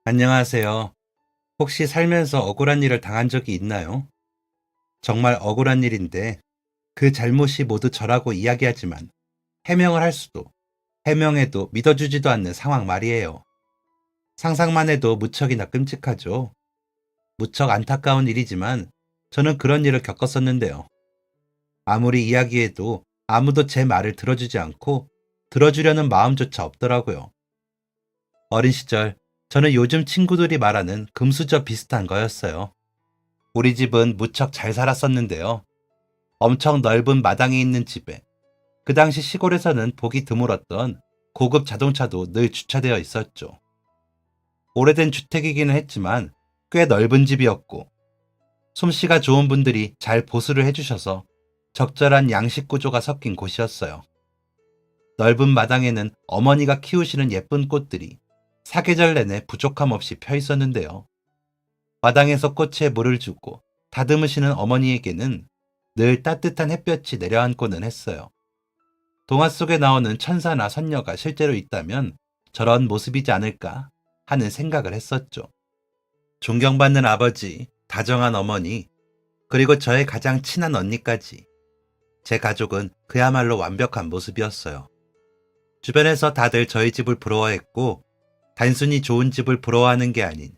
안녕하세요. 혹시 살면서 억울한 일을 당한 적이 있나요? 정말 억울한 일인데 그 잘못이 모두 저라고 이야기하지만 해명을 할 수도 해명해도 믿어주지도 않는 상황 말이에요. 상상만 해도 무척이나 끔찍하죠. 무척 안타까운 일이지만 저는 그런 일을 겪었었는데요. 아무리 이야기해도 아무도 제 말을 들어주지 않고 들어주려는 마음조차 없더라고요. 어린 시절 저는 요즘 친구들이 말하는 금수저 비슷한 거였어요. 우리 집은 무척 잘 살았었는데요. 엄청 넓은 마당이 있는 집에 그 당시 시골에서는 보기 드물었던 고급 자동차도 늘 주차되어 있었죠. 오래된 주택이기는 했지만 꽤 넓은 집이었고 솜씨가 좋은 분들이 잘 보수를 해주셔서 적절한 양식 구조가 섞인 곳이었어요. 넓은 마당에는 어머니가 키우시는 예쁜 꽃들이 사계절 내내 부족함 없이 펴 있었는데요. 마당에서 꽃에 물을 주고 다듬으시는 어머니에게는 늘 따뜻한 햇볕이 내려앉고는 했어요. 동화 속에 나오는 천사나 선녀가 실제로 있다면 저런 모습이지 않을까 하는 생각을 했었죠. 존경받는 아버지, 다정한 어머니, 그리고 저의 가장 친한 언니까지 제 가족은 그야말로 완벽한 모습이었어요. 주변에서 다들 저희 집을 부러워했고 단순히 좋은 집을 부러워하는 게 아닌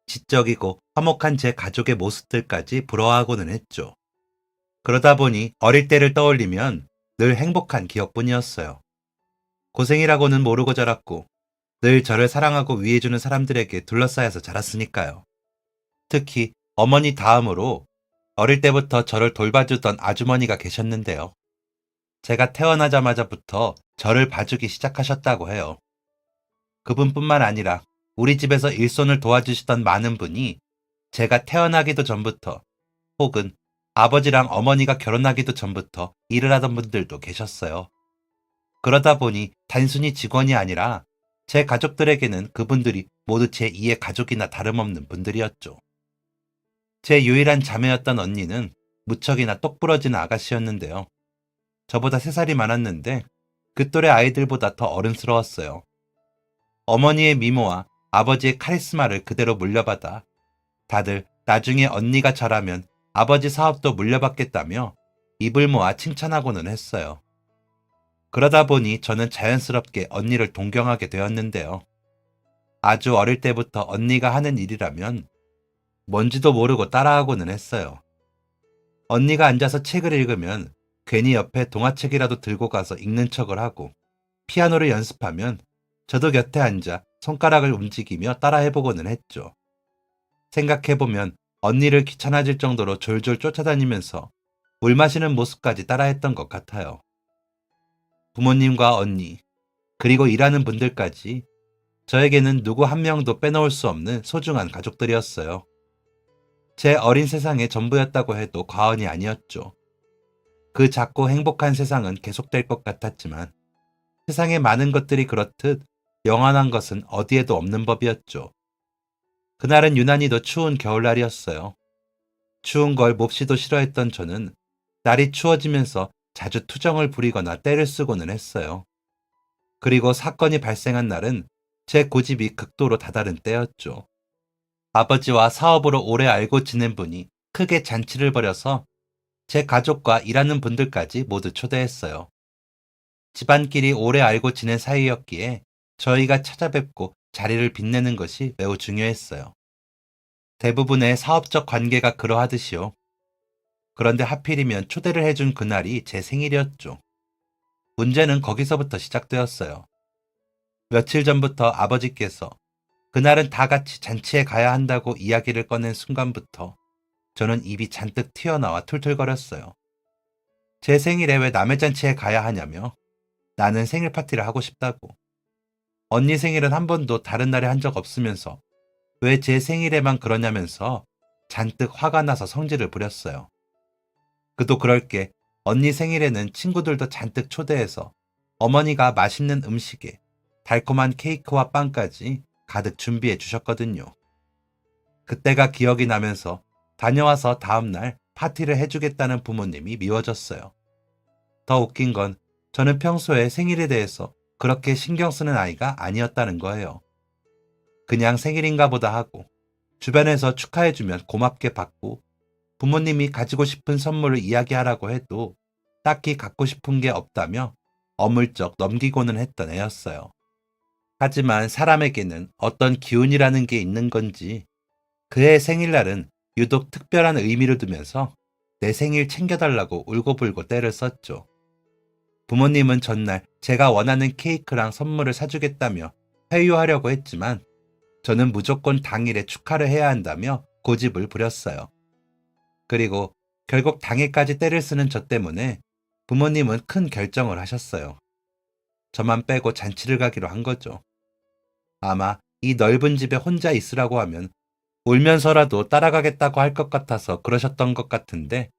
지적이고 화목한 제 가족의 모습들까지 부러워하고는 했죠. 그러다 보니 어릴 때를 떠올리면 늘 행복한 기억뿐이었어요. 고생이라고는 모르고 자랐고 늘 저를 사랑하고 위해주는 사람들에게 둘러싸여서 자랐으니까요. 특히 어머니 다음으로 어릴 때부터 저를 돌봐주던 아주머니가 계셨는데요. 제가 태어나자마자부터 저를 봐주기 시작하셨다고 해요. 그분뿐만 아니라 우리 집에서 일손을 도와주시던 많은 분이 제가 태어나기도 전부터 혹은 아버지랑 어머니가 결혼하기도 전부터 일을 하던 분들도 계셨어요. 그러다 보니 단순히 직원이 아니라 제 가족들에게는 그분들이 모두 제 2의 가족이나 다름없는 분들이었죠. 제 유일한 자매였던 언니는 무척이나 똑부러진 아가씨였는데요. 저보다 3살이 많았는데 그 또래 아이들보다 더 어른스러웠어요. 어머니의 미모와 아버지의 카리스마를 그대로 물려받아 다들 나중에 언니가 자라면 아버지 사업도 물려받겠다며 입을 모아 칭찬하고는 했어요. 그러다 보니 저는 자연스럽게 언니를 동경하게 되었는데요. 아주 어릴 때부터 언니가 하는 일이라면 뭔지도 모르고 따라하고는 했어요. 언니가 앉아서 책을 읽으면 괜히 옆에 동화책이라도 들고 가서 읽는 척을 하고 피아노를 연습하면 저도 곁에 앉아 손가락을 움직이며 따라해보고는 했죠. 생각해보면 언니를 귀찮아질 정도로 졸졸 쫓아다니면서 물 마시는 모습까지 따라했던 것 같아요. 부모님과 언니, 그리고 일하는 분들까지 저에게는 누구 한 명도 빼놓을 수 없는 소중한 가족들이었어요. 제 어린 세상의 전부였다고 해도 과언이 아니었죠. 그 작고 행복한 세상은 계속될 것 같았지만 세상의 많은 것들이 그렇듯 영원한 것은 어디에도 없는 법이었죠. 그날은 유난히도 추운 겨울날이었어요. 추운 걸 몹시도 싫어했던 저는 날이 추워지면서 자주 투정을 부리거나 떼를 쓰고는 했어요. 그리고 사건이 발생한 날은 제 고집이 극도로 다다른 때였죠. 아버지와 사업으로 오래 알고 지낸 분이 크게 잔치를 벌여서 제 가족과 일하는 분들까지 모두 초대했어요. 집안끼리 오래 알고 지낸 사이였기에 저희가 찾아뵙고 자리를 빛내는 것이 매우 중요했어요. 대부분의 사업적 관계가 그러하듯이요. 그런데 하필이면 초대를 해준 그날이 제 생일이었죠. 문제는 거기서부터 시작되었어요. 며칠 전부터 아버지께서 그날은 다 같이 잔치에 가야 한다고 이야기를 꺼낸 순간부터 저는 입이 잔뜩 튀어나와 툴툴거렸어요. 제 생일에 왜 남의 잔치에 가야 하냐며 나는 생일 파티를 하고 싶다고. 언니 생일은 한 번도 다른 날에 한 적 없으면서 왜 제 생일에만 그러냐면서 잔뜩 화가 나서 성질을 부렸어요. 그도 그럴 게 언니 생일에는 친구들도 잔뜩 초대해서 어머니가 맛있는 음식에 달콤한 케이크와 빵까지 가득 준비해 주셨거든요. 그때가 기억이 나면서 다녀와서 다음날 파티를 해주겠다는 부모님이 미워졌어요. 더 웃긴 건 저는 평소에 생일에 대해서 그렇게 신경 쓰는 아이가 아니었다는 거예요. 그냥 생일인가 보다 하고 주변에서 축하해주면 고맙게 받고 부모님이 가지고 싶은 선물을 이야기하라고 해도 딱히 갖고 싶은 게 없다며 어물쩍 넘기고는 했던 애였어요. 하지만 사람에게는 어떤 기운이라는 게 있는 건지 그의 생일날은 유독 특별한 의미를 두면서 내 생일 챙겨달라고 울고불고 떼를 썼죠. 부모님은 전날 제가 원하는 케이크랑 선물을 사주겠다며 회유하려고 했지만 저는 무조건 당일에 축하를 해야 한다며 고집을 부렸어요. 그리고 결국 당일까지 떼를 쓰는 저 때문에 부모님은 큰 결정을 하셨어요. 저만 빼고 잔치를 가기로 한 거죠. 아마 이 넓은 집에 혼자 있으라고 하면 울면서라도 따라가겠다고 할 것 같아서 그러셨던 것 같은데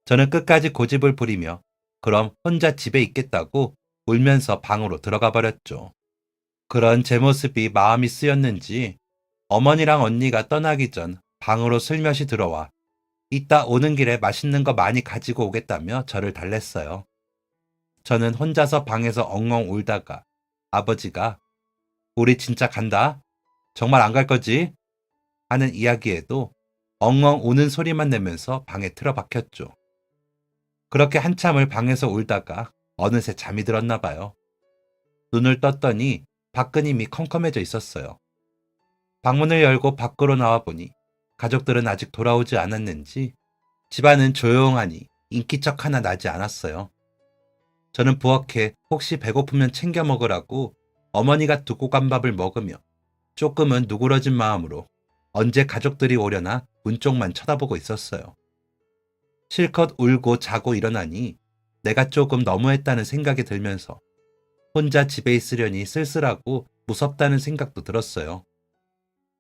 저는 끝까지 고집을 부리며 그럼 혼자 집에 있겠다고 울면서 방으로 들어가 버렸죠. 그런 제 모습이 마음이 쓰였는지 어머니랑 언니가 떠나기 전 방으로 슬며시 들어와 이따 오는 길에 맛있는 거 많이 가지고 오겠다며 저를 달랬어요. 저는 혼자서 방에서 엉엉 울다가 아버지가 우리 진짜 간다? 정말 안 갈 거지? 하는 이야기에도 엉엉 우는 소리만 내면서 방에 틀어박혔죠. 그렇게 한참을 방에서 울다가 어느새 잠이 들었나 봐요. 눈을 떴더니 밖은 이미 컴컴해져 있었어요. 방문을 열고 밖으로 나와 보니 가족들은 아직 돌아오지 않았는지 집안은 조용하니 인기척 하나 나지 않았어요. 저는 부엌에 혹시 배고프면 챙겨 먹으라고 어머니가 두고 간 밥을 먹으며 조금은 누그러진 마음으로 언제 가족들이 오려나 문 쪽만 쳐다보고 있었어요. 실컷 울고 자고 일어나니 내가 조금 너무했다는 생각이 들면서 혼자 집에 있으려니 쓸쓸하고 무섭다는 생각도 들었어요.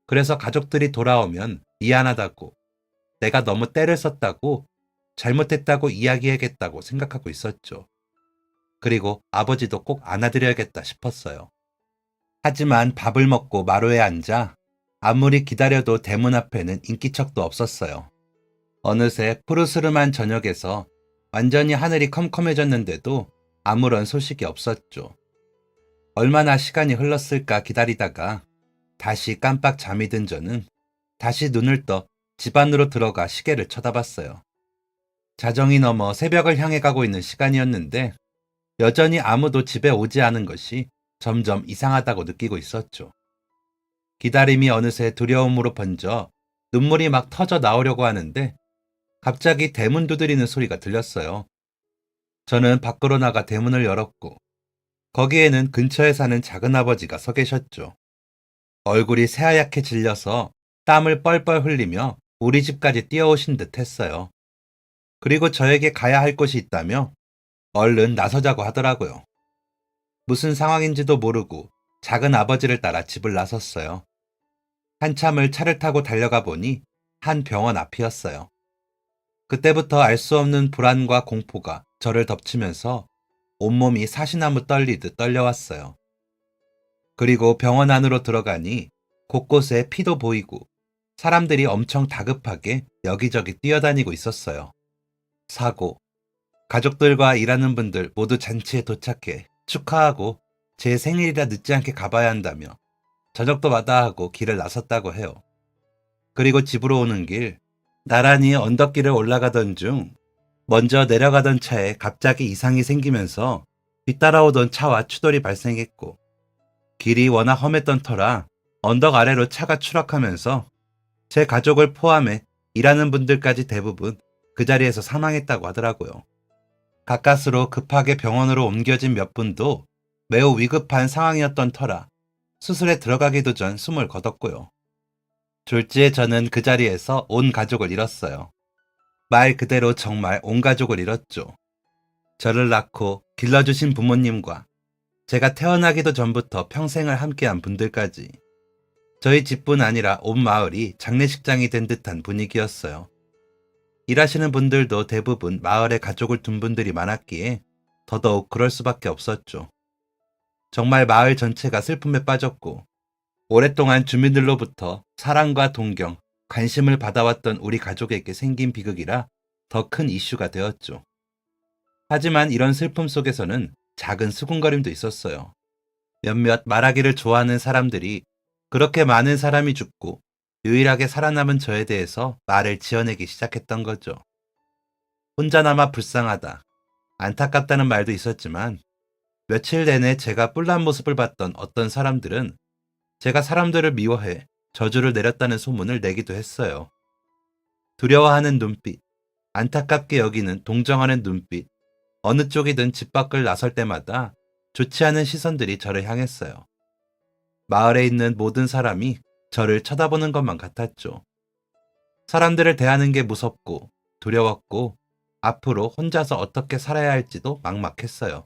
그래서 가족들이 돌아오면 미안하다고, 내가 너무 때를 썼다고, 잘못했다고 이야기해야겠다고 생각하고 있었죠. 그리고 아버지도 꼭 안아드려야겠다 싶었어요. 하지만 밥을 먹고 마루에 앉아 아무리 기다려도 대문 앞에는 인기척도 없었어요. 어느새 푸르스름한 저녁에서 완전히 하늘이 컴컴해졌는데도 아무런 소식이 없었죠. 얼마나 시간이 흘렀을까 기다리다가 다시 깜빡 잠이 든 저는 다시 눈을 떠 집 안으로 들어가 시계를 쳐다봤어요. 자정이 넘어 새벽을 향해 가고 있는 시간이었는데 여전히 아무도 집에 오지 않은 것이 점점 이상하다고 느끼고 있었죠. 기다림이 어느새 두려움으로 번져 눈물이 막 터져 나오려고 하는데 갑자기 대문 두드리는 소리가 들렸어요. 저는 밖으로 나가 대문을 열었고 거기에는 근처에 사는 작은아버지가 서 계셨죠. 얼굴이 새하얗게 질려서 땀을 뻘뻘 흘리며 우리 집까지 뛰어오신 듯 했어요. 그리고 저에게 가야 할 곳이 있다며 얼른 나서자고 하더라고요. 무슨 상황인지도 모르고 작은 아버지를 따라 집을 나섰어요. 한참을 차를 타고 달려가 보니 한 병원 앞이었어요. 그때부터 알 수 없는 불안과 공포가 저를 덮치면서 온몸이 사시나무 떨리듯 떨려왔어요. 그리고 병원 안으로 들어가니 곳곳에 피도 보이고 사람들이 엄청 다급하게 여기저기 뛰어다니고 있었어요. 사고, 가족들과 일하는 분들 모두 잔치에 도착해 축하하고 제 생일이라 늦지 않게 가봐야 한다며 저녁도 마다하고 길을 나섰다고 해요. 그리고 집으로 오는 길, 나란히 언덕길을 올라가던 중 먼저 내려가던 차에 갑자기 이상이 생기면서 뒤따라오던 차와 추돌이 발생했고 길이 워낙 험했던 터라 언덕 아래로 차가 추락하면서 제 가족을 포함해 일하는 분들까지 대부분 그 자리에서 사망했다고 하더라고요. 가까스로 급하게 병원으로 옮겨진 몇 분도 매우 위급한 상황이었던 터라 수술에 들어가기도 전 숨을 거뒀고요. 졸지에 저는 그 자리에서 온 가족을 잃었어요. 말 그대로 정말 온 가족을 잃었죠. 저를 낳고 길러주신 부모님과 제가 태어나기도 전부터 평생을 함께한 분들까지 저희 집뿐 아니라 온 마을이 장례식장이 된 듯한 분위기였어요. 일하시는 분들도 대부분 마을에 가족을 둔 분들이 많았기에 더더욱 그럴 수밖에 없었죠. 정말 마을 전체가 슬픔에 빠졌고 오랫동안 주민들로부터 사랑과 동경, 관심을 받아왔던 우리 가족에게 생긴 비극이라 더 큰 이슈가 되었죠. 하지만 이런 슬픔 속에서는 작은 수군거림도 있었어요. 몇몇 말하기를 좋아하는 사람들이 그렇게 많은 사람이 죽고 유일하게 살아남은 저에 대해서 말을 지어내기 시작했던 거죠. 혼자나마 불쌍하다, 안타깝다는 말도 있었지만 며칠 내내 제가 뿔난 모습을 봤던 어떤 사람들은 제가 사람들을 미워해 저주를 내렸다는 소문을 내기도 했어요. 두려워하는 눈빛, 안타깝게 여기는 동정하는 눈빛, 어느 쪽이든 집 밖을 나설 때마다 좋지 않은 시선들이 저를 향했어요. 마을에 있는 모든 사람이 저를 쳐다보는 것만 같았죠. 사람들을 대하는 게 무섭고 두려웠고 앞으로 혼자서 어떻게 살아야 할지도 막막했어요.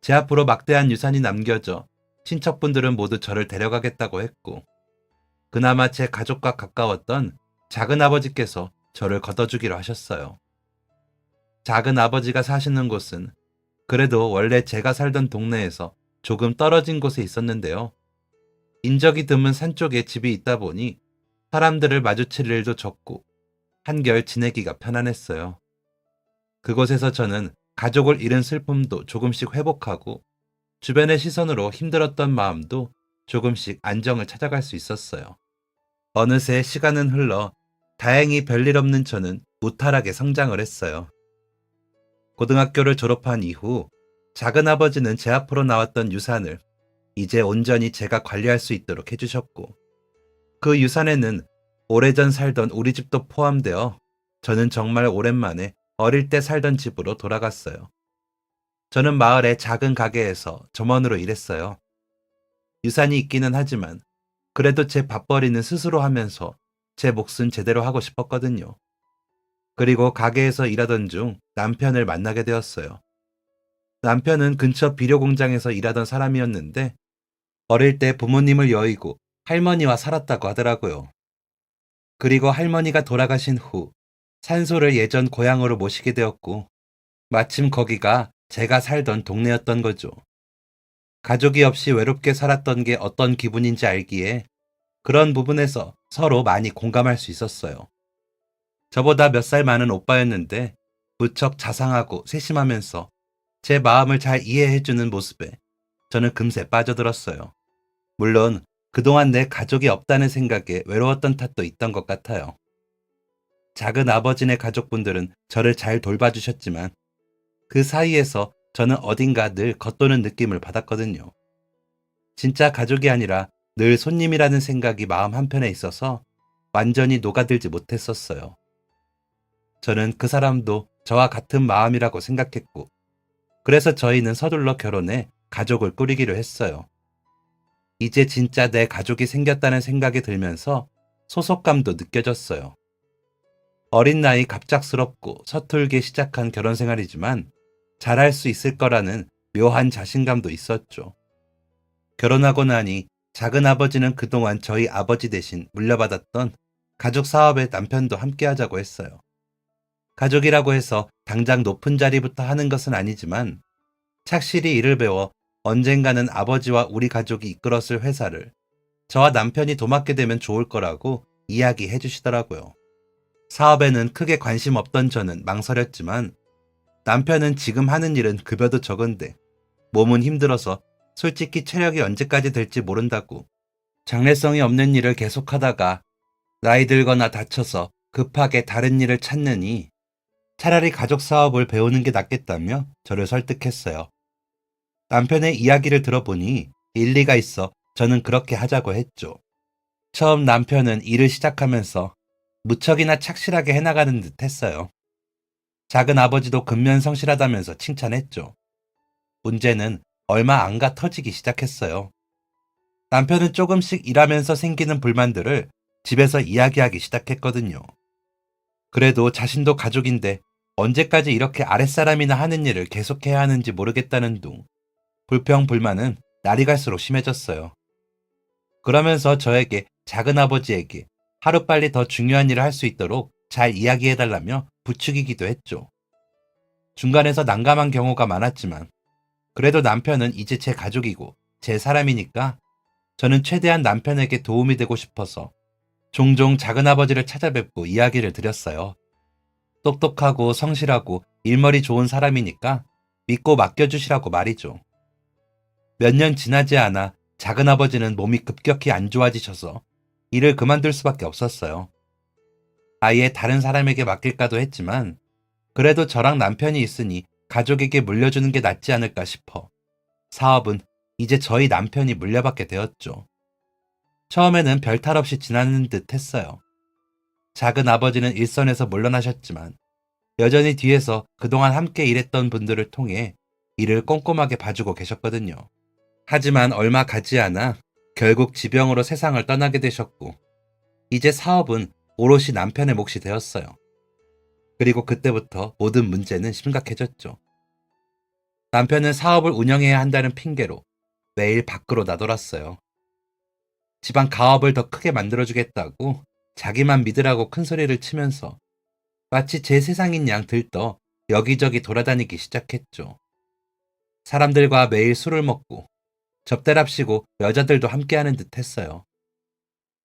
제 앞으로 막대한 유산이 남겨져 친척분들은 모두 저를 데려가겠다고 했고 그나마 제 가족과 가까웠던 작은아버지께서 저를 걷어주기로 하셨어요. 작은아버지가 사시는 곳은 그래도 원래 제가 살던 동네에서 조금 떨어진 곳에 있었는데요. 인적이 드문 산 쪽에 집이 있다 보니 사람들을 마주칠 일도 적고 한결 지내기가 편안했어요. 그곳에서 저는 가족을 잃은 슬픔도 조금씩 회복하고 주변의 시선으로 힘들었던 마음도 조금씩 안정을 찾아갈 수 있었어요. 어느새 시간은 흘러 다행히 별일 없는 저는 무탈하게 성장을 했어요. 고등학교를 졸업한 이후 작은아버지는 제 앞으로 나왔던 유산을 이제 온전히 제가 관리할 수 있도록 해주셨고 그 유산에는 오래전 살던 우리 집도 포함되어 저는 정말 오랜만에 어릴 때 살던 집으로 돌아갔어요. 저는 마을의 작은 가게에서 점원으로 일했어요. 유산이 있기는 하지만 그래도 제 밥벌이는 스스로 하면서 제 몫은 제대로 하고 싶었거든요. 그리고 가게에서 일하던 중 남편을 만나게 되었어요. 남편은 근처 비료 공장에서 일하던 사람이었는데 어릴 때 부모님을 여의고 할머니와 살았다고 하더라고요. 그리고 할머니가 돌아가신 후 산소를 예전 고향으로 모시게 되었고 마침 거기가 제가 살던 동네였던 거죠. 가족이 없이 외롭게 살았던 게 어떤 기분인지 알기에 그런 부분에서 서로 많이 공감할 수 있었어요. 저보다 몇 살 많은 오빠였는데 무척 자상하고 세심하면서 제 마음을 잘 이해해주는 모습에 저는 금세 빠져들었어요. 물론 그동안 내 가족이 없다는 생각에 외로웠던 탓도 있던 것 같아요. 작은 아버지네 가족분들은 저를 잘 돌봐주셨지만 그 사이에서 저는 어딘가 늘 겉도는 느낌을 받았거든요. 진짜 가족이 아니라 늘 손님이라는 생각이 마음 한편에 있어서 완전히 녹아들지 못했었어요. 저는 그 사람도 저와 같은 마음이라고 생각했고 그래서 저희는 서둘러 결혼해 가족을 꾸리기로 했어요. 이제 진짜 내 가족이 생겼다는 생각이 들면서 소속감도 느껴졌어요. 어린 나이 갑작스럽고 서툴게 시작한 결혼 생활이지만 잘할 수 있을 거라는 묘한 자신감도 있었죠. 결혼하고 나니 작은아버지는 그동안 저희 아버지 대신 물려받았던 가족 사업에 남편도 함께 하자고 했어요. 가족이라고 해서 당장 높은 자리부터 하는 것은 아니지만 착실히 일을 배워 언젠가는 아버지와 우리 가족이 이끌었을 회사를 저와 남편이 도맡게 되면 좋을 거라고 이야기해 주시더라고요. 사업에는 크게 관심 없던 저는 망설였지만 남편은 지금 하는 일은 급여도 적은데 몸은 힘들어서 솔직히 체력이 언제까지 될지 모른다고 장래성이 없는 일을 계속하다가 나이 들거나 다쳐서 급하게 다른 일을 찾느니 차라리 가족 사업을 배우는 게 낫겠다며 저를 설득했어요. 남편의 이야기를 들어보니 일리가 있어 저는 그렇게 하자고 했죠. 처음 남편은 일을 시작하면서 무척이나 착실하게 해나가는 듯 했어요. 작은 아버지도 근면성실하다면서 칭찬했죠. 문제는 얼마 안 가 터지기 시작했어요. 남편은 조금씩 일하면서 생기는 불만들을 집에서 이야기하기 시작했거든요. 그래도 자신도 가족인데 언제까지 이렇게 아랫사람이나 하는 일을 계속해야 하는지 모르겠다는 둥 불평 불만은 날이 갈수록 심해졌어요. 그러면서 저에게 작은아버지에게 하루빨리 더 중요한 일을 할 수 있도록 잘 이야기해달라며 부추기기도 했죠. 중간에서 난감한 경우가 많았지만 그래도 남편은 이제 제 가족이고 제 사람이니까 저는 최대한 남편에게 도움이 되고 싶어서 종종 작은아버지를 찾아뵙고 이야기를 드렸어요. 똑똑하고 성실하고 일머리 좋은 사람이니까 믿고 맡겨주시라고 말이죠. 몇 년 지나지 않아 작은아버지는 몸이 급격히 안 좋아지셔서 일을 그만둘 수밖에 없었어요. 아예 다른 사람에게 맡길까도 했지만 그래도 저랑 남편이 있으니 가족에게 물려주는 게 낫지 않을까 싶어 사업은 이제 저희 남편이 물려받게 되었죠. 처음에는 별탈 없이 지나는 듯 했어요. 작은 아버지는 일선에서 물러나셨지만 여전히 뒤에서 그동안 함께 일했던 분들을 통해 일을 꼼꼼하게 봐주고 계셨거든요. 하지만 얼마 가지 않아 결국 지병으로 세상을 떠나게 되셨고 이제 사업은 오롯이 남편의 몫이 되었어요. 그리고 그때부터 모든 문제는 심각해졌죠. 남편은 사업을 운영해야 한다는 핑계로 매일 밖으로 나돌았어요. 집안 가업을 더 크게 만들어주겠다고 자기만 믿으라고 큰 소리를 치면서 마치 제 세상인 양 들떠 여기저기 돌아다니기 시작했죠. 사람들과 매일 술을 먹고 접대랍시고 여자들도 함께하는 듯 했어요.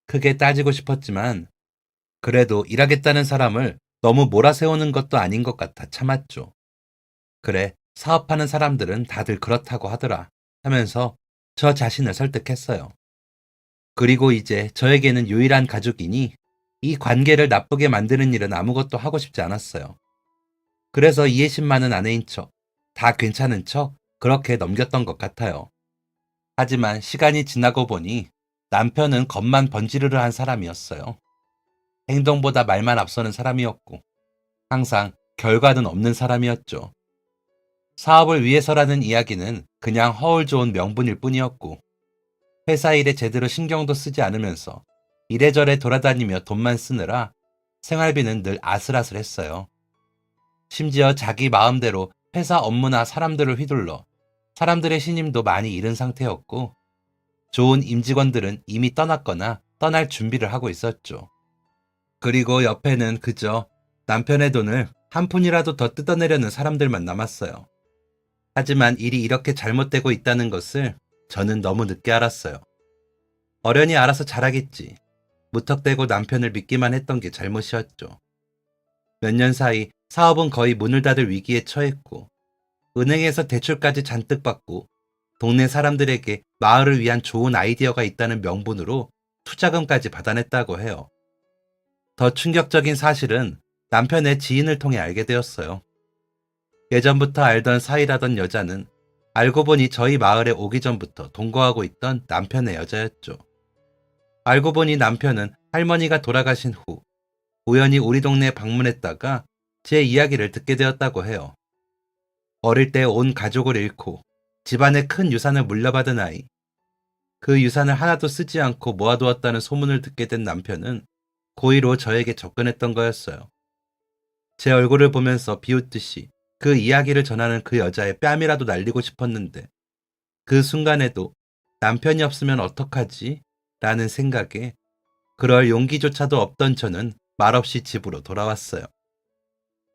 크게 따지고 싶었지만 그래도 일하겠다는 사람을 너무 몰아세우는 것도 아닌 것 같아 참았죠. 그래, 사업하는 사람들은 다들 그렇다고 하더라 하면서 저 자신을 설득했어요. 그리고 이제 저에게는 유일한 가족이니 이 관계를 나쁘게 만드는 일은 아무것도 하고 싶지 않았어요. 그래서 이해심 많은 아내인 척, 다 괜찮은 척 그렇게 넘겼던 것 같아요. 하지만 시간이 지나고 보니 남편은 겉만 번지르르한 사람이었어요. 행동보다 말만 앞서는 사람이었고 항상 결과는 없는 사람이었죠. 사업을 위해서라는 이야기는 그냥 허울 좋은 명분일 뿐이었고 회사 일에 제대로 신경도 쓰지 않으면서 이래저래 돌아다니며 돈만 쓰느라 생활비는 늘 아슬아슬했어요. 심지어 자기 마음대로 회사 업무나 사람들을 휘둘러 사람들의 신임도 많이 잃은 상태였고 좋은 임직원들은 이미 떠났거나 떠날 준비를 하고 있었죠. 그리고 옆에는 그저 남편의 돈을 한 푼이라도 더 뜯어내려는 사람들만 남았어요. 하지만 일이 이렇게 잘못되고 있다는 것을 저는 너무 늦게 알았어요. 어련히 알아서 잘하겠지. 무턱대고 남편을 믿기만 했던 게 잘못이었죠. 몇 년 사이 사업은 거의 문을 닫을 위기에 처했고 은행에서 대출까지 잔뜩 받고 동네 사람들에게 마을을 위한 좋은 아이디어가 있다는 명분으로 투자금까지 받아냈다고 해요. 더 충격적인 사실은 남편의 지인을 통해 알게 되었어요. 예전부터 알던 사이라던 여자는 알고 보니 저희 마을에 오기 전부터 동거하고 있던 남편의 여자였죠. 알고 보니 남편은 할머니가 돌아가신 후 우연히 우리 동네에 방문했다가 제 이야기를 듣게 되었다고 해요. 어릴 때 온 가족을 잃고 집안의 큰 유산을 물려받은 아이. 그 유산을 하나도 쓰지 않고 모아두었다는 소문을 듣게 된 남편은 고의로 저에게 접근했던 거였어요. 제 얼굴을 보면서 비웃듯이 그 이야기를 전하는 그 여자의 뺨이라도 날리고 싶었는데 그 순간에도 남편이 없으면 어떡하지? 라는 생각에 그럴 용기조차도 없던 저는 말없이 집으로 돌아왔어요.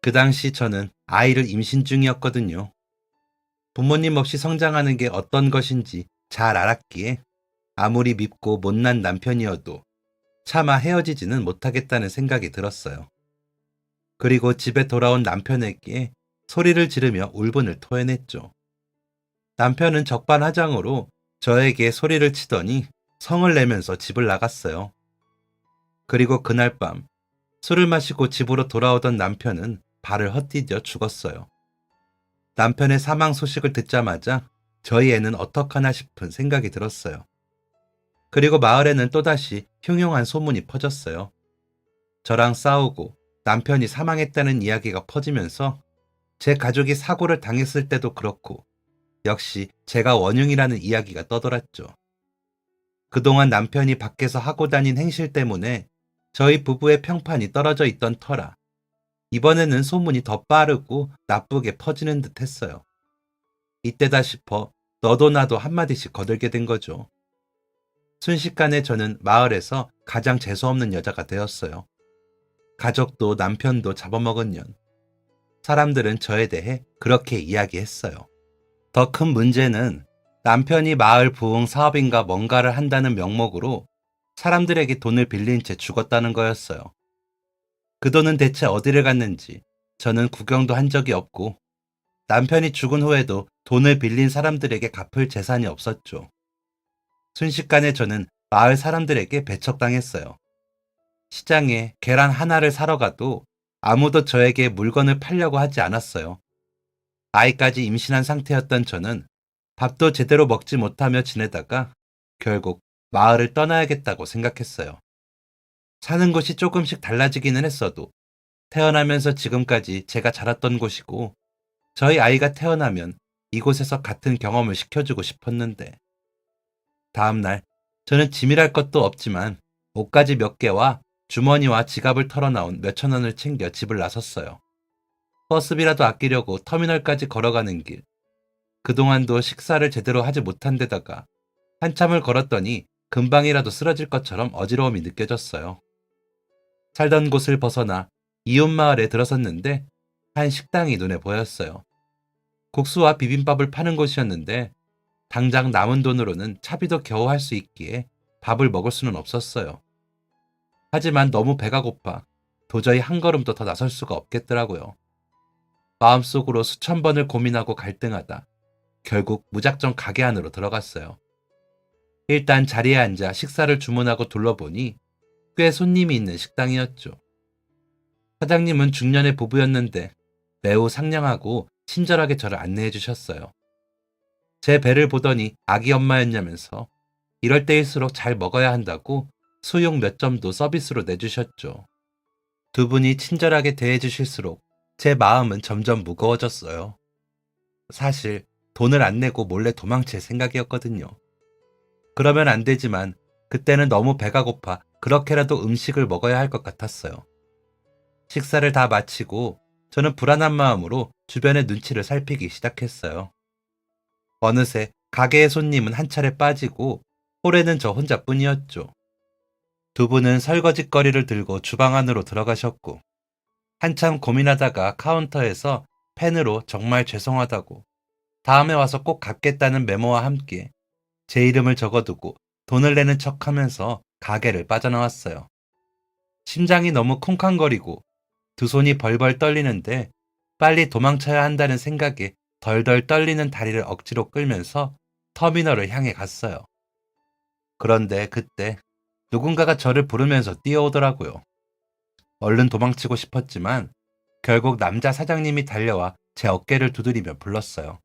그 당시 저는 아이를 임신 중이었거든요. 부모님 없이 성장하는 게 어떤 것인지 잘 알았기에 아무리 밉고 못난 남편이어도 차마 헤어지지는 못하겠다는 생각이 들었어요. 그리고 집에 돌아온 남편에게 소리를 지르며 울분을 토해냈죠. 남편은 적반하장으로 저에게 소리를 치더니 성을 내면서 집을 나갔어요. 그리고 그날 밤 술을 마시고 집으로 돌아오던 남편은 발을 헛디뎌 죽었어요. 남편의 사망 소식을 듣자마자 저희 애는 어떡하나 싶은 생각이 들었어요. 그리고 마을에는 또다시 흉흉한 소문이 퍼졌어요. 저랑 싸우고 남편이 사망했다는 이야기가 퍼지면서 제 가족이 사고를 당했을 때도 그렇고 역시 제가 원흉이라는 이야기가 떠돌았죠. 그동안 남편이 밖에서 하고 다닌 행실 때문에 저희 부부의 평판이 떨어져 있던 터라 이번에는 소문이 더 빠르고 나쁘게 퍼지는 듯 했어요. 이때다 싶어 너도 나도 한마디씩 거들게 된 거죠. 순식간에 저는 마을에서 가장 재수없는 여자가 되었어요. 가족도 남편도 잡아먹은 년. 사람들은 저에 대해 그렇게 이야기했어요. 더 큰 문제는 남편이 마을 부흥 사업인가 뭔가를 한다는 명목으로 사람들에게 돈을 빌린 채 죽었다는 거였어요. 그 돈은 대체 어디를 갔는지 저는 구경도 한 적이 없고 남편이 죽은 후에도 돈을 빌린 사람들에게 갚을 재산이 없었죠. 순식간에 저는 마을 사람들에게 배척당했어요. 시장에 계란 하나를 사러 가도 아무도 저에게 물건을 팔려고 하지 않았어요. 아이까지 임신한 상태였던 저는 밥도 제대로 먹지 못하며 지내다가 결국 마을을 떠나야겠다고 생각했어요. 사는 곳이 조금씩 달라지기는 했어도 태어나면서 지금까지 제가 자랐던 곳이고 저희 아이가 태어나면 이곳에서 같은 경험을 시켜주고 싶었는데 다음날 저는 짐이랄 것도 없지만 옷가지 몇 개와 주머니와 지갑을 털어나온 몇천 원을 챙겨 집을 나섰어요. 버스비라도 아끼려고 터미널까지 걸어가는 길. 그동안도 식사를 제대로 하지 못한 데다가 한참을 걸었더니 금방이라도 쓰러질 것처럼 어지러움이 느껴졌어요. 살던 곳을 벗어나 이웃마을에 들어섰는데 한 식당이 눈에 보였어요. 국수와 비빔밥을 파는 곳이었는데 당장 남은 돈으로는 차비도 겨우 할 수 있기에 밥을 먹을 수는 없었어요. 하지만 너무 배가 고파 도저히 한 걸음도 더 나설 수가 없겠더라고요. 마음속으로 수천 번을 고민하고 갈등하다 결국 무작정 가게 안으로 들어갔어요. 일단 자리에 앉아 식사를 주문하고 둘러보니 꽤 손님이 있는 식당이었죠. 사장님은 중년의 부부였는데 매우 상냥하고 친절하게 저를 안내해 주셨어요. 제 배를 보더니 아기 엄마였냐면서 이럴 때일수록 잘 먹어야 한다고 수육 몇 점도 서비스로 내주셨죠. 두 분이 친절하게 대해주실수록 제 마음은 점점 무거워졌어요. 사실 돈을 안 내고 몰래 도망칠 생각이었거든요. 그러면 안 되지만 그때는 너무 배가 고파 그렇게라도 음식을 먹어야 할 것 같았어요. 식사를 다 마치고 저는 불안한 마음으로 주변의 눈치를 살피기 시작했어요. 어느새 가게의 손님은 한 차례 빠지고 홀에는 저 혼자뿐이었죠. 두 분은 설거지거리를 들고 주방 안으로 들어가셨고 한참 고민하다가 카운터에서 펜으로 정말 죄송하다고 다음에 와서 꼭 갚겠다는 메모와 함께 제 이름을 적어두고 돈을 내는 척하면서 가게를 빠져나왔어요. 심장이 너무 쿵쾅거리고 두 손이 벌벌 떨리는데 빨리 도망쳐야 한다는 생각에 덜덜 떨리는 다리를 억지로 끌면서 터미널을 향해 갔어요. 그런데 그때 누군가가 저를 부르면서 뛰어오더라고요. 얼른 도망치고 싶었지만 결국 남자 사장님이 달려와 제 어깨를 두드리며 불렀어요.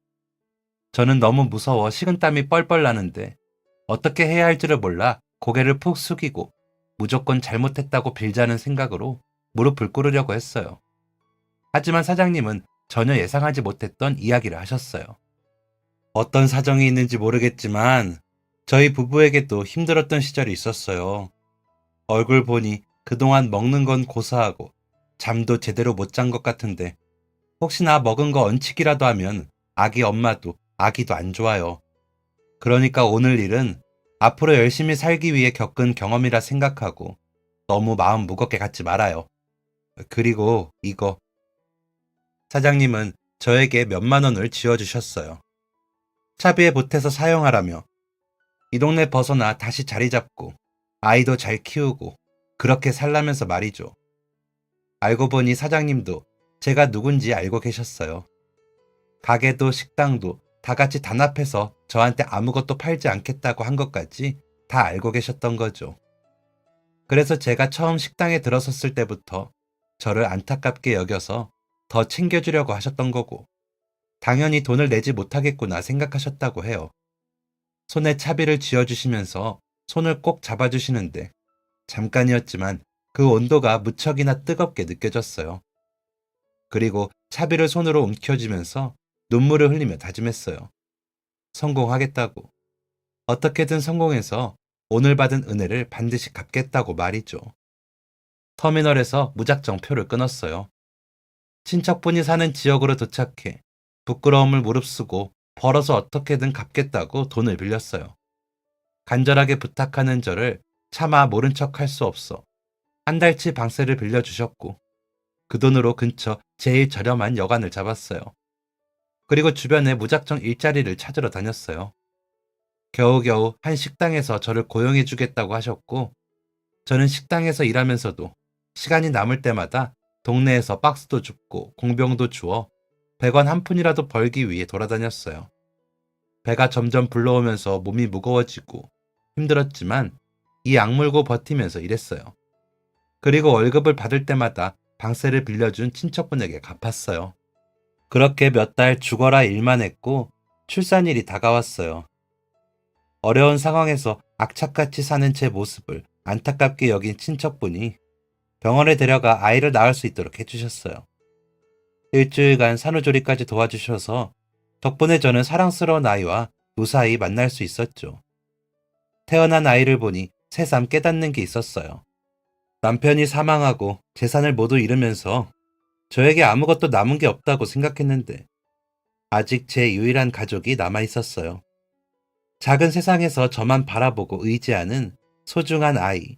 저는 너무 무서워 식은땀이 뻘뻘 나는데 어떻게 해야 할지를 몰라 고개를 푹 숙이고 무조건 잘못했다고 빌자는 생각으로 무릎을 꿇으려고 했어요. 하지만 사장님은 전혀 예상하지 못했던 이야기를 하셨어요. 어떤 사정이 있는지 모르겠지만 저희 부부에게도 힘들었던 시절이 있었어요. 얼굴 보니 그동안 먹는 건 고사하고 잠도 제대로 못 잔 것 같은데 혹시나 먹은 거 얹히기라도 하면 아기 엄마도 아기도 안 좋아요. 그러니까 오늘 일은 앞으로 열심히 살기 위해 겪은 경험이라 생각하고 너무 마음 무겁게 갖지 말아요. 그리고 이거. 사장님은 저에게 몇만 원을 쥐어주셨어요. 차비에 보태서 사용하라며 이 동네 벗어나 다시 자리 잡고 아이도 잘 키우고 그렇게 살라면서 말이죠. 알고 보니 사장님도 제가 누군지 알고 계셨어요. 가게도 식당도 다 같이 단합해서 저한테 아무것도 팔지 않겠다고 한 것까지 다 알고 계셨던 거죠. 그래서 제가 처음 식당에 들어섰을 때부터 저를 안타깝게 여겨서 더 챙겨주려고 하셨던 거고 당연히 돈을 내지 못하겠구나 생각하셨다고 해요. 손에 차비를 쥐어주시면서 손을 꼭 잡아주시는데 잠깐이었지만 그 온도가 무척이나 뜨겁게 느껴졌어요. 그리고 차비를 손으로 움켜쥐면서 눈물을 흘리며 다짐했어요. 성공하겠다고. 어떻게든 성공해서 오늘 받은 은혜를 반드시 갚겠다고 말이죠. 터미널에서 무작정 표를 끊었어요. 친척분이 사는 지역으로 도착해 부끄러움을 무릅쓰고 벌어서 어떻게든 갚겠다고 돈을 빌렸어요. 간절하게 부탁하는 저를 차마 모른 척 할 수 없어 한 달치 방세를 빌려주셨고 그 돈으로 근처 제일 저렴한 여관을 잡았어요. 그리고 주변에 무작정 일자리를 찾으러 다녔어요. 겨우겨우 한 식당에서 저를 고용해주겠다고 하셨고 저는 식당에서 일하면서도 시간이 남을 때마다 동네에서 박스도 줍고 공병도 주어 100원 한 푼이라도 벌기 위해 돌아다녔어요. 배가 점점 불러오면서 몸이 무거워지고 힘들었지만 이 악물고 버티면서 일했어요. 그리고 월급을 받을 때마다 방세를 빌려준 친척분에게 갚았어요. 그렇게 몇 달 죽어라 일만 했고 출산일이 다가왔어요. 어려운 상황에서 악착같이 사는 제 모습을 안타깝게 여긴 친척분이 병원에 데려가 아이를 낳을 수 있도록 해주셨어요. 일주일간 산후조리까지 도와주셔서 덕분에 저는 사랑스러운 아이와 무사히 만날 수 있었죠. 태어난 아이를 보니 새삼 깨닫는 게 있었어요. 남편이 사망하고 재산을 모두 잃으면서 저에게 아무것도 남은 게 없다고 생각했는데 아직 제 유일한 가족이 남아 있었어요. 작은 세상에서 저만 바라보고 의지하는 소중한 아이.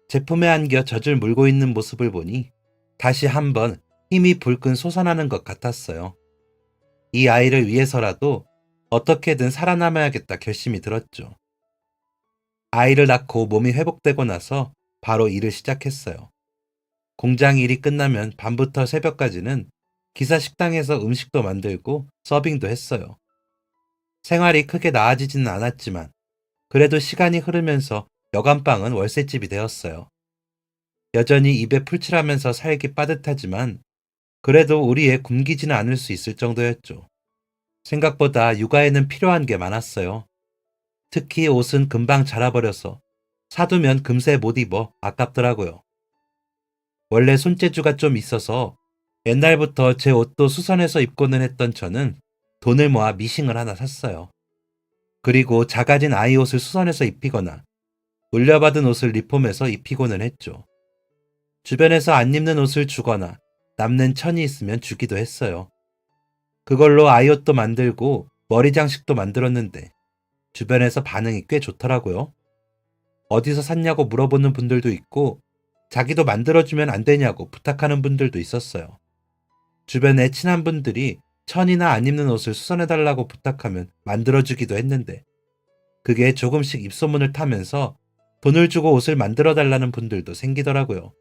제품에 안겨 젖을 물고 있는 모습을 보니 다시 한번 힘이 불끈 솟아나는 것 같았어요. 이 아이를 위해서라도 어떻게든 살아남아야겠다 결심이 들었죠. 아이를 낳고 몸이 회복되고 나서 바로 일을 시작했어요. 공장 일이 끝나면 밤부터 새벽까지는 기사 식당에서 음식도 만들고 서빙도 했어요. 생활이 크게 나아지지는 않았지만 그래도 시간이 흐르면서 여간방은 월세집이 되었어요. 여전히 입에 풀칠하면서 살기 빠듯하지만 그래도 우리에 굶기지는 않을 수 있을 정도였죠. 생각보다 육아에는 필요한 게 많았어요. 특히 옷은 금방 자라버려서 사두면 금세 못 입어 아깝더라고요. 원래 손재주가 좀 있어서 옛날부터 제 옷도 수선해서 입고는 했던 저는 돈을 모아 미싱을 하나 샀어요. 그리고 작아진 아이 옷을 수선해서 입히거나 물려받은 옷을 리폼해서 입히고는 했죠. 주변에서 안 입는 옷을 주거나 남는 천이 있으면 주기도 했어요. 그걸로 아이 옷도 만들고 머리 장식도 만들었는데 주변에서 반응이 꽤 좋더라고요. 어디서 샀냐고 물어보는 분들도 있고 자기도 만들어주면 안 되냐고 부탁하는 분들도 있었어요. 주변에 친한 분들이 천이나 안 입는 옷을 수선해달라고 부탁하면 만들어주기도 했는데 그게 조금씩 입소문을 타면서 돈을 주고 옷을 만들어달라는 분들도 생기더라고요.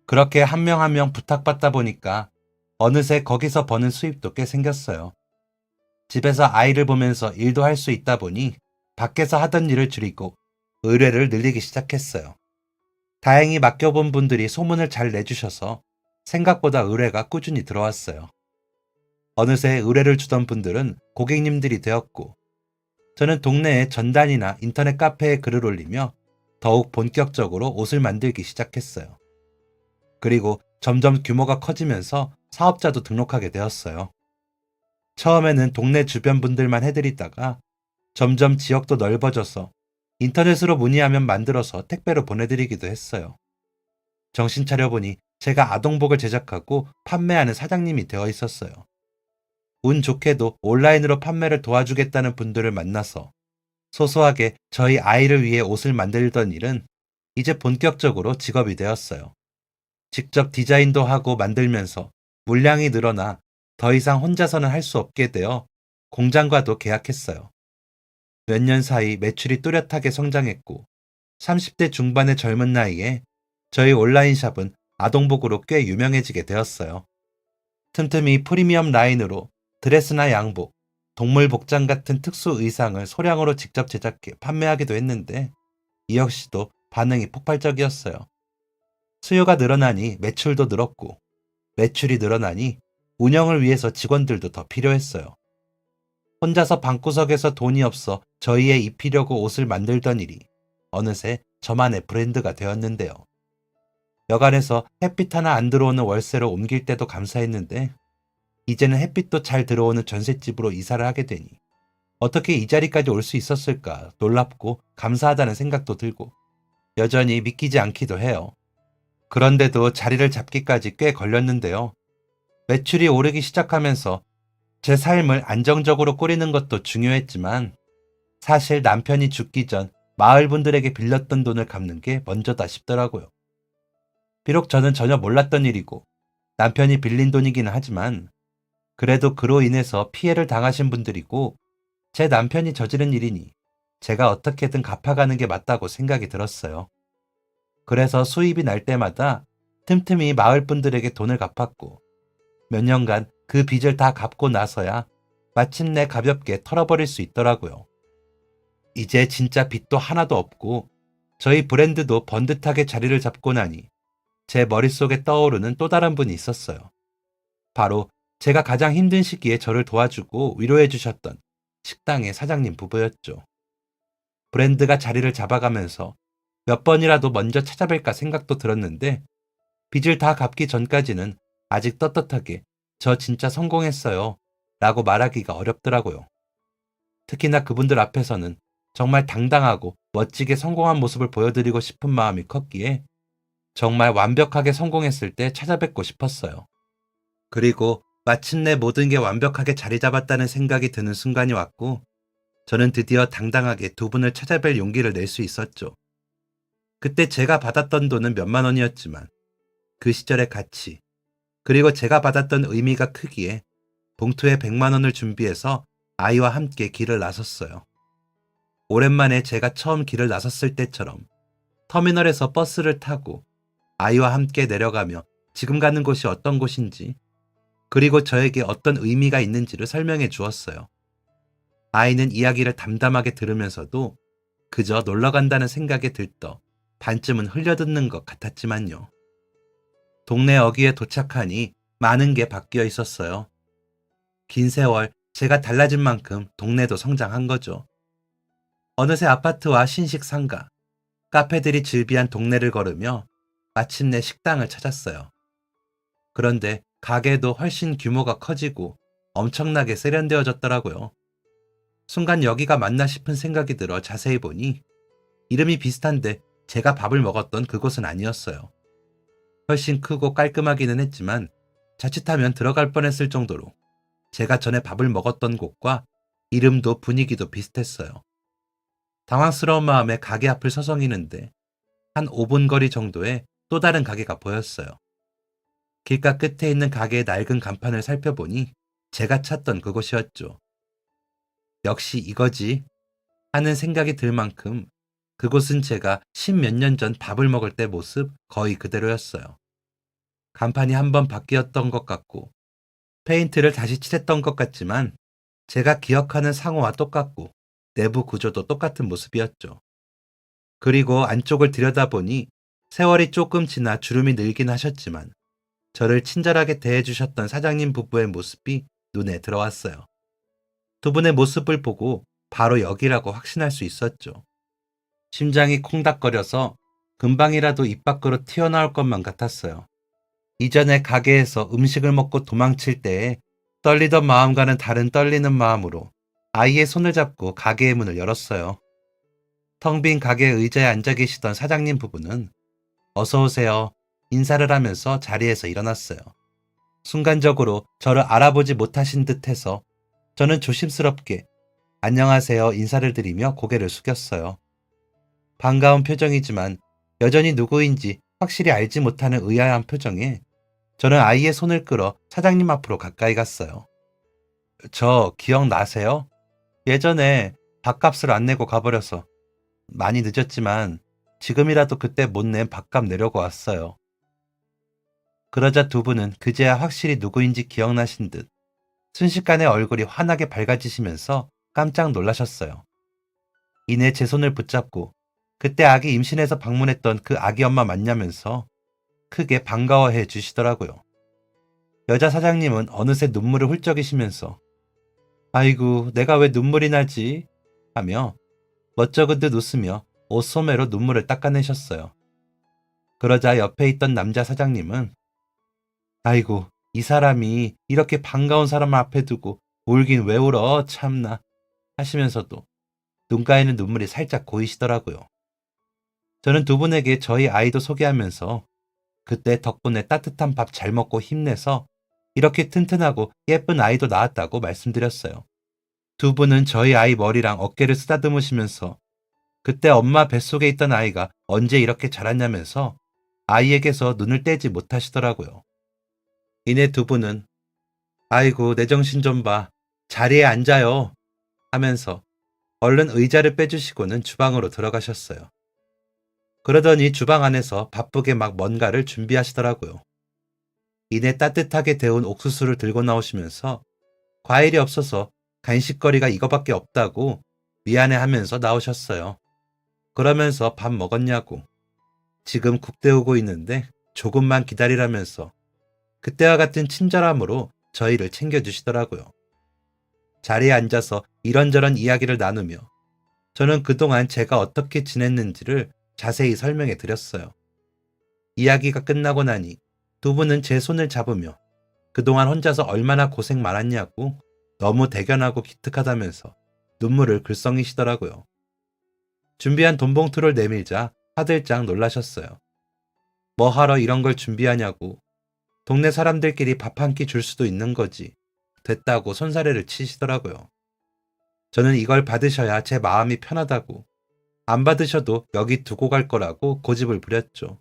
그렇게 한 명 한 명 부탁받다 보니까 어느새 거기서 버는 수입도 꽤 생겼어요. 집에서 아이를 보면서 일도 할 수 있다 보니 밖에서 하던 일을 줄이고 의뢰를 늘리기 시작했어요. 다행히 맡겨본 분들이 소문을 잘 내주셔서 생각보다 의뢰가 꾸준히 들어왔어요. 어느새 의뢰를 주던 분들은 고객님들이 되었고 저는 동네의 전단이나 인터넷 카페에 글을 올리며 더욱 본격적으로 옷을 만들기 시작했어요. 그리고 점점 규모가 커지면서 사업자도 등록하게 되었어요. 처음에는 동네 주변 분들만 해드리다가 점점 지역도 넓어져서 인터넷으로 문의하면 만들어서 택배로 보내드리기도 했어요. 정신 차려보니 제가 아동복을 제작하고 판매하는 사장님이 되어 있었어요. 운 좋게도 온라인으로 판매를 도와주겠다는 분들을 만나서 소소하게 저희 아이를 위해 옷을 만들던 일은 이제 본격적으로 직업이 되었어요. 직접 디자인도 하고 만들면서 물량이 늘어나 더 이상 혼자서는 할 수 없게 되어 공장과도 계약했어요. 몇 년 사이 매출이 뚜렷하게 성장했고 30대 중반의 젊은 나이에 저희 온라인 샵은 아동복으로 꽤 유명해지게 되었어요. 틈틈이 프리미엄 라인으로 드레스나 양복, 동물 복장 같은 특수 의상을 소량으로 직접 제작해 판매하기도 했는데 이 역시도 반응이 폭발적이었어요. 수요가 늘어나니 매출도 늘었고 매출이 늘어나니 운영을 위해서 직원들도 더 필요했어요. 혼자서 방구석에서 돈이 없어 저희에 입히려고 옷을 만들던 일이 어느새 저만의 브랜드가 되었는데요. 여간에서 햇빛 하나 안 들어오는 월세로 옮길 때도 감사했는데 이제는 햇빛도 잘 들어오는 전셋집으로 이사를 하게 되니 어떻게 이 자리까지 올 수 있었을까 놀랍고 감사하다는 생각도 들고 여전히 믿기지 않기도 해요. 그런데도 자리를 잡기까지 꽤 걸렸는데요. 매출이 오르기 시작하면서 제 삶을 안정적으로 꾸리는 것도 중요했지만 사실 남편이 죽기 전 마을 분들에게 빌렸던 돈을 갚는 게 먼저다 싶더라고요. 비록 저는 전혀 몰랐던 일이고 남편이 빌린 돈이기는 하지만 그래도 그로 인해서 피해를 당하신 분들이고 제 남편이 저지른 일이니 제가 어떻게든 갚아가는 게 맞다고 생각이 들었어요. 그래서 수입이 날 때마다 틈틈이 마을 분들에게 돈을 갚았고 몇 년간 그 빚을 다 갚고 나서야 마침내 가볍게 털어버릴 수 있더라고요. 이제 진짜 빚도 하나도 없고 저희 브랜드도 번듯하게 자리를 잡고 나니 제 머릿속에 떠오르는 또 다른 분이 있었어요. 바로 제가 가장 힘든 시기에 저를 도와주고 위로해 주셨던 식당의 사장님 부부였죠. 브랜드가 자리를 잡아가면서 몇 번이라도 먼저 찾아뵐까 생각도 들었는데 빚을 다 갚기 전까지는 아직 떳떳하게 저 진짜 성공했어요 라고 말하기가 어렵더라고요. 특히나 그분들 앞에서는 정말 당당하고 멋지게 성공한 모습을 보여드리고 싶은 마음이 컸기에 정말 완벽하게 성공했을 때 찾아뵙고 싶었어요. 그리고 마침내 모든 게 완벽하게 자리 잡았다는 생각이 드는 순간이 왔고 저는 드디어 당당하게 두 분을 찾아뵐 용기를 낼 수 있었죠. 그때 제가 받았던 돈은 몇만 원이었지만 그 시절의 가치, 그리고 제가 받았던 의미가 크기에 봉투에 100만 원을 준비해서 아이와 함께 길을 나섰어요. 오랜만에 제가 처음 길을 나섰을 때처럼 터미널에서 버스를 타고 아이와 함께 내려가며 지금 가는 곳이 어떤 곳인지, 그리고 저에게 어떤 의미가 있는지를 설명해 주었어요. 아이는 이야기를 담담하게 들으면서도 그저 놀러 간다는 생각에 들떠 반쯤은 흘려듣는 것 같았지만요. 동네 어귀에 도착하니 많은 게 바뀌어 있었어요. 긴 세월 제가 달라진 만큼 동네도 성장한 거죠. 어느새 아파트와 신식 상가, 카페들이 즐비한 동네를 걸으며 마침내 식당을 찾았어요. 그런데 가게도 훨씬 규모가 커지고 엄청나게 세련되어졌더라고요. 순간 여기가 맞나 싶은 생각이 들어 자세히 보니 이름이 비슷한데 제가 밥을 먹었던 그곳은 아니었어요. 훨씬 크고 깔끔하기는 했지만 자칫하면 들어갈 뻔했을 정도로 제가 전에 밥을 먹었던 곳과 이름도 분위기도 비슷했어요. 당황스러운 마음에 가게 앞을 서성이는데 한 5분 거리 정도에 또 다른 가게가 보였어요. 길가 끝에 있는 가게의 낡은 간판을 살펴보니 제가 찾던 그곳이었죠. 역시 이거지 하는 생각이 들 만큼 그곳은 제가 10몇 년 전 밥을 먹을 때 모습 거의 그대로였어요. 간판이 한번 바뀌었던 것 같고 페인트를 다시 칠했던 것 같지만 제가 기억하는 상호와 똑같고 내부 구조도 똑같은 모습이었죠. 그리고 안쪽을 들여다보니 세월이 조금 지나 주름이 늘긴 하셨지만 저를 친절하게 대해주셨던 사장님 부부의 모습이 눈에 들어왔어요. 두 분의 모습을 보고 바로 여기라고 확신할 수 있었죠. 심장이 콩닥거려서 금방이라도 입 밖으로 튀어나올 것만 같았어요. 이전에 가게에서 음식을 먹고 도망칠 때에 떨리던 마음과는 다른 떨리는 마음으로 아이의 손을 잡고 가게의 문을 열었어요. 텅 빈 가게 의자에 앉아 계시던 사장님 부부는 어서 오세요 인사를 하면서 자리에서 일어났어요. 순간적으로 저를 알아보지 못하신 듯해서 저는 조심스럽게 안녕하세요 인사를 드리며 고개를 숙였어요. 반가운 표정이지만 여전히 누구인지 확실히 알지 못하는 의아한 표정에 저는 아이의 손을 끌어 사장님 앞으로 가까이 갔어요. 저 기억나세요? 예전에 밥값을 안 내고 가버려서 많이 늦었지만 지금이라도 그때 못 낸 밥값 내려고 왔어요. 그러자 두 분은 그제야 확실히 누구인지 기억나신 듯 순식간에 얼굴이 환하게 밝아지시면서 깜짝 놀라셨어요. 이내 제 손을 붙잡고 그때 아기 임신해서 방문했던 그 아기 엄마 맞냐면서 크게 반가워해 주시더라고요. 여자 사장님은 어느새 눈물을 훌쩍이시면서 아이고 내가 왜 눈물이 나지? 하며 멋쩍은 듯 웃으며 옷소매로 눈물을 닦아내셨어요. 그러자 옆에 있던 남자 사장님은 아이고 이 사람이 이렇게 반가운 사람 앞에 두고 울긴 왜 울어 참나 하시면서도 눈가에는 눈물이 살짝 고이시더라고요. 저는 두 분에게 저희 아이도 소개하면서 그때 덕분에 따뜻한 밥 잘 먹고 힘내서 이렇게 튼튼하고 예쁜 아이도 낳았다고 말씀드렸어요. 두 분은 저희 아이 머리랑 어깨를 쓰다듬으시면서 그때 엄마 뱃속에 있던 아이가 언제 이렇게 자랐냐면서 아이에게서 눈을 떼지 못하시더라고요. 이내 두 분은 아이고 내 정신 좀 봐. 자리에 앉아요. 하면서 얼른 의자를 빼주시고는 주방으로 들어가셨어요. 그러더니 주방 안에서 바쁘게 막 뭔가를 준비하시더라고요. 이내 따뜻하게 데운 옥수수를 들고 나오시면서 과일이 없어서 간식거리가 이거밖에 없다고 미안해하면서 나오셨어요. 그러면서 밥 먹었냐고. 지금 국 데우고 있는데 조금만 기다리라면서 그때와 같은 친절함으로 저희를 챙겨주시더라고요. 자리에 앉아서 이런저런 이야기를 나누며 저는 그동안 제가 어떻게 지냈는지를 자세히 설명해 드렸어요. 이야기가 끝나고 나니 두 분은 제 손을 잡으며 그동안 혼자서 얼마나 고생 많았냐고 너무 대견하고 기특하다면서 눈물을 글썽이시더라고요. 준비한 돈 봉투를 내밀자 화들짝 놀라셨어요. 뭐 하러 이런 걸 준비하냐고. 동네 사람들끼리 밥 한 끼 줄 수도 있는 거지. 됐다고 손사래를 치시더라고요. 저는 이걸 받으셔야 제 마음이 편하다고, 안 받으셔도 여기 두고 갈 거라고 고집을 부렸죠.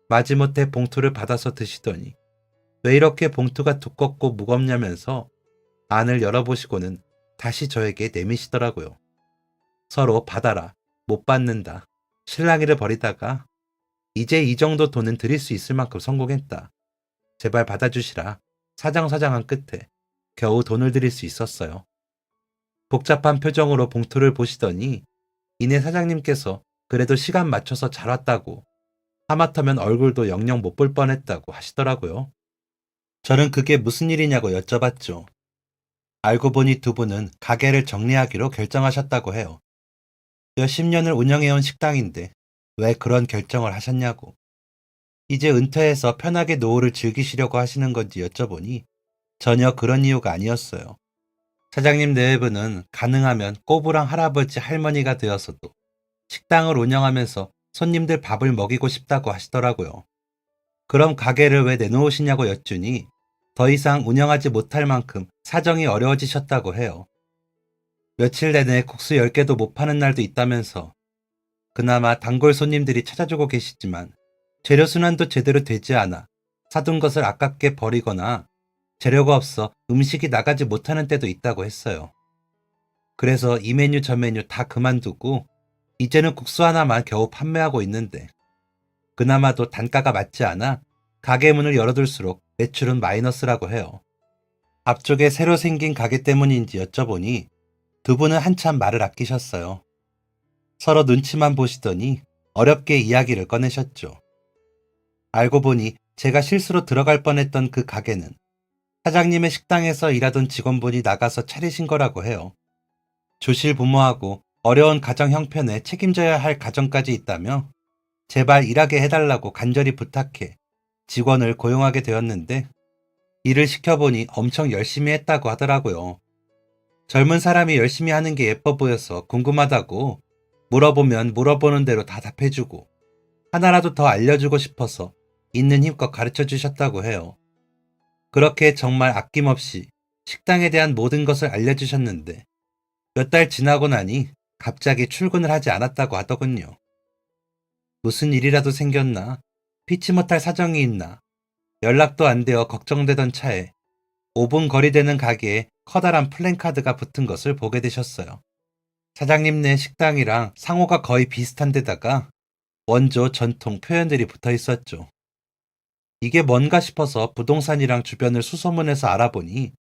마지못해 봉투를 받아서 드시더니 왜 이렇게 봉투가 두껍고 무겁냐면서 안을 열어보시고는 다시 저에게 내미시더라고요. 서로 받아라, 못 받는다. 실랑이를 벌이다가 이제 이 정도 돈은 드릴 수 있을 만큼 성공했다. 제발 받아주시라. 사장사장한 끝에 겨우 돈을 드릴 수 있었어요. 복잡한 표정으로 봉투를 보시더니 이내 사장님께서 그래도 시간 맞춰서 잘 왔다고, 하마터면 얼굴도 영영 못 볼 뻔했다고 하시더라고요. 저는 그게 무슨 일이냐고 여쭤봤죠. 알고 보니 두 분은 가게를 정리하기로 결정하셨다고 해요. 몇십 년을 운영해온 식당인데 왜 그런 결정을 하셨냐고. 이제 은퇴해서 편하게 노후를 즐기시려고 하시는 건지 여쭤보니 전혀 그런 이유가 아니었어요. 사장님 내외부는 가능하면 꼬부랑 할아버지 할머니가 되어서도 식당을 운영하면서 손님들 밥을 먹이고 싶다고 하시더라고요. 그럼 가게를 왜 내놓으시냐고 여쭈니 더 이상 운영하지 못할 만큼 사정이 어려워지셨다고 해요. 며칠 내내 국수 10개도 못 파는 날도 있다면서 그나마 단골 손님들이 찾아주고 계시지만 재료 순환도 제대로 되지 않아 사둔 것을 아깝게 버리거나 재료가 없어 음식이 나가지 못하는 때도 있다고 했어요. 그래서 이 메뉴 저 메뉴 다 그만두고 이제는 국수 하나만 겨우 판매하고 있는데 그나마도 단가가 맞지 않아 가게 문을 열어둘수록 매출은 마이너스라고 해요. 앞쪽에 새로 생긴 가게 때문인지 여쭤보니 두 분은 한참 말을 아끼셨어요. 서로 눈치만 보시더니 어렵게 이야기를 꺼내셨죠. 알고 보니 제가 실수로 들어갈 뻔했던 그 가게는 사장님의 식당에서 일하던 직원분이 나가서 차리신 거라고 해요. 조실부모하고 어려운 가정 형편에 책임져야 할 가정까지 있다며 제발 일하게 해달라고 간절히 부탁해 직원을 고용하게 되었는데 일을 시켜보니 엄청 열심히 했다고 하더라고요. 젊은 사람이 열심히 하는 게 예뻐 보여서 궁금하다고 물어보면 물어보는 대로 다 답해주고 하나라도 더 알려주고 싶어서 있는 힘껏 가르쳐 주셨다고 해요. 그렇게 정말 아낌없이 식당에 대한 모든 것을 알려주셨는데 몇 달 지나고 나니 갑자기 출근을 하지 않았다고 하더군요. 무슨 일이라도 생겼나? 피치 못할 사정이 있나? 연락도 안 되어 걱정되던 차에 5분 거리 되는 가게에 커다란 플랜카드가 붙은 것을 보게 되셨어요. 사장님네 식당이랑 상호가 거의 비슷한 데다가 원조 전통 표현들이 붙어 있었죠. 이게 뭔가 싶어서 부동산이랑 주변을 수소문해서 알아보니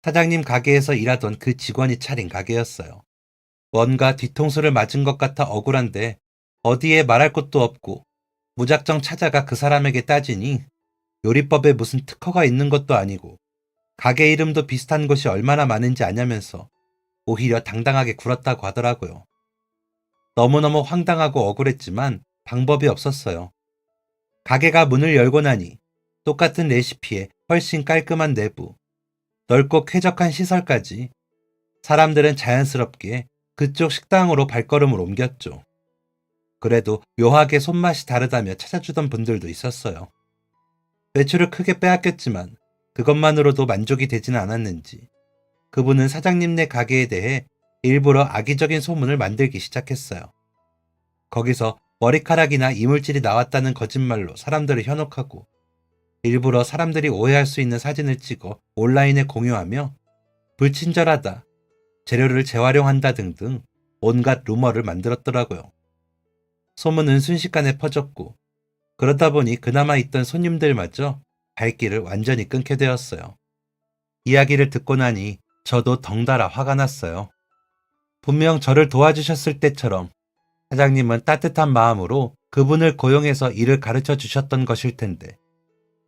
사장님 가게에서 일하던 그 직원이 차린 가게였어요. 뭔가 뒤통수를 맞은 것 같아 억울한데 어디에 말할 곳도 없고 무작정 찾아가 그 사람에게 따지니 요리법에 무슨 특허가 있는 것도 아니고 가게 이름도 비슷한 곳이 얼마나 많은지 아냐면서 오히려 당당하게 굴었다고 하더라고요. 너무너무 황당하고 억울했지만 방법이 없었어요. 가게가 문을 열고 나니 똑같은 레시피에 훨씬 깔끔한 내부, 넓고 쾌적한 시설까지 사람들은 자연스럽게 그쪽 식당으로 발걸음을 옮겼죠. 그래도 묘하게 손맛이 다르다며 찾아주던 분들도 있었어요. 매출을 크게 빼앗겼지만 그것만으로도 만족이 되지는 않았는지 그분은 사장님네 가게에 대해 일부러 악의적인 소문을 만들기 시작했어요. 거기서 머리카락이나 이물질이 나왔다는 거짓말로 사람들을 현혹하고 일부러 사람들이 오해할 수 있는 사진을 찍어 온라인에 공유하며 불친절하다, 재료를 재활용한다 등등 온갖 루머를 만들었더라고요. 소문은 순식간에 퍼졌고 그러다 보니 그나마 있던 손님들마저 발길을 완전히 끊게 되었어요. 이야기를 듣고 나니 저도 덩달아 화가 났어요. 분명 저를 도와주셨을 때처럼 사장님은 따뜻한 마음으로 그분을 고용해서 일을 가르쳐 주셨던 것일 텐데